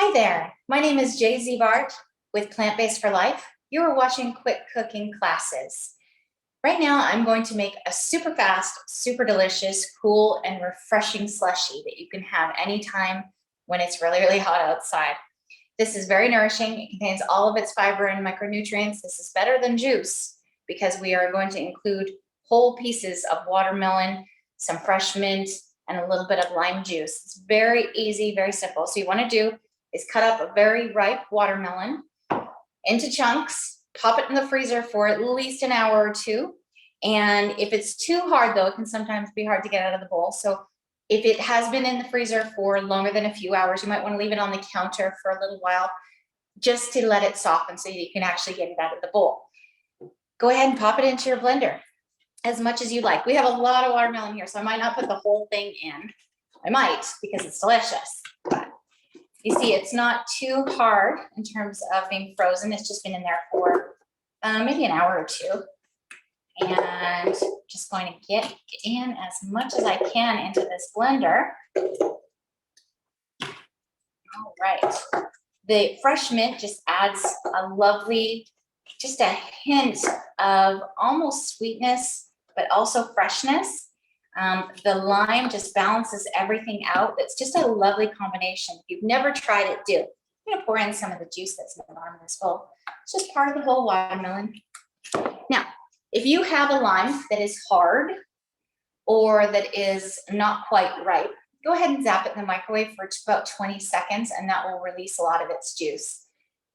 Hi there, my name is Ziebart with Plant-Based for Life. You are watching Quick Cooking Classes. Right now, I'm going to make a super fast, super delicious, cool, and refreshing slushie that you can have anytime when it's really, really hot outside. This is very nourishing. It contains all of its fiber and micronutrients. This is better than juice because we are going to include whole pieces of watermelon, some fresh mint, and a little bit of lime juice. It's very easy, very simple. So you want to do is cut up a very ripe watermelon into chunks, pop it in the freezer for at least an hour or two. And if it's too hard though, it can sometimes be hard to get out of the bowl. So if it has been in the freezer for longer than a few hours, you might want to leave it on the counter for a little while just to let it soften so you can actually get it out of the bowl. Go ahead and pop it into your blender as much as you like. We have a lot of watermelon here, so I might not put the whole thing in. I might because it's delicious, but you see, it's not too hard in terms of being frozen. It's just been in there for maybe an hour or two. And just going to get in as much as I can into this blender. All right. The fresh mint just adds a lovely, just a hint of almost sweetness, but also freshness. The lime just balances everything out. It's just a lovely combination. If you've never tried it, do. I'm going to pour in some of the juice that's in the bottom of this bowl. It's just part of the whole watermelon. Now, if you have a lime that is hard or that is not quite ripe, go ahead and zap it in the microwave for about 20 seconds, and that will release a lot of its juice.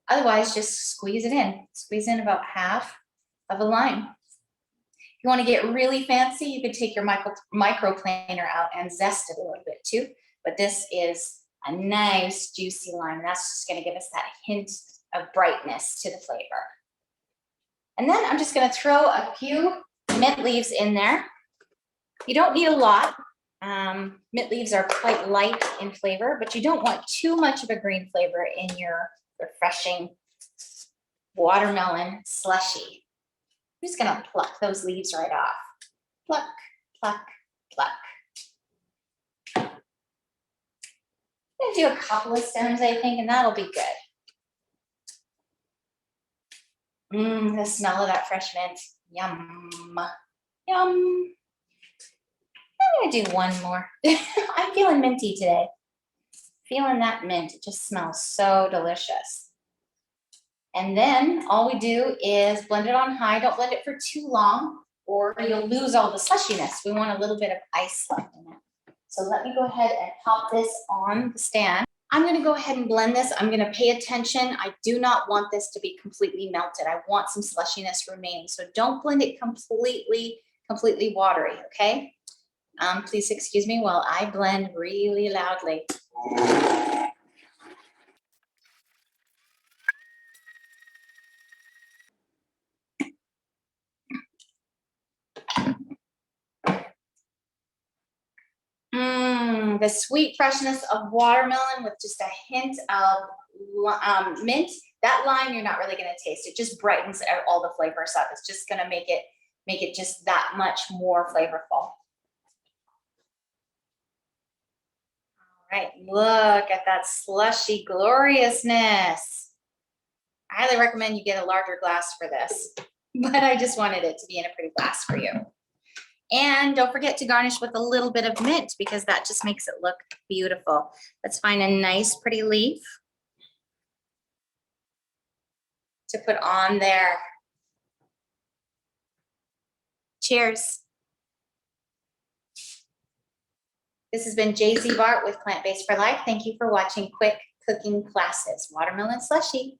Otherwise, just squeeze it in. Squeeze in about half of a lime. If you want to get really fancy, you could take your microplaner out and zest it a little bit too. But this is a nice juicy lime. That's just going to give us that hint of brightness to the flavor. And then I'm just going to throw a few mint leaves in there. You don't need a lot. Mint leaves are quite light in flavor, but you don't want too much of a green flavor in your refreshing watermelon slushie. I'm just going to pluck those leaves right off. Pluck, pluck, pluck. I'm going to do a couple of stems, I think, and that'll be good. The smell of that fresh mint. Yum. Yum. I'm going to do one more. I'm feeling minty today. Feeling that mint. It just smells so delicious. And then all we do is blend it on high. Don't blend it for too long or you'll lose all the slushiness. We want a little bit of ice left in it. So let me go ahead and pop this on the stand. I'm going to go ahead and blend this. I'm going to pay attention. I do not want this to be completely melted. I want some slushiness remaining. So don't blend it completely watery, okay? Please excuse me while I blend really loudly. The sweet freshness of watermelon with just a hint of mint. That lime you're not really going to taste. It just brightens all the flavors up. It's just going to make it just that much more flavorful. All right, look at that slushy gloriousness. I highly recommend you get a larger glass for this, but I just wanted it to be in a pretty glass for you. And don't forget to garnish with a little bit of mint because that just makes it look beautiful. Let's find a nice pretty leaf to put on there. Cheers. This has been Ziebart with Plant-Based for Life. Thank you for watching Quick Cooking Classes. Watermelon slushie.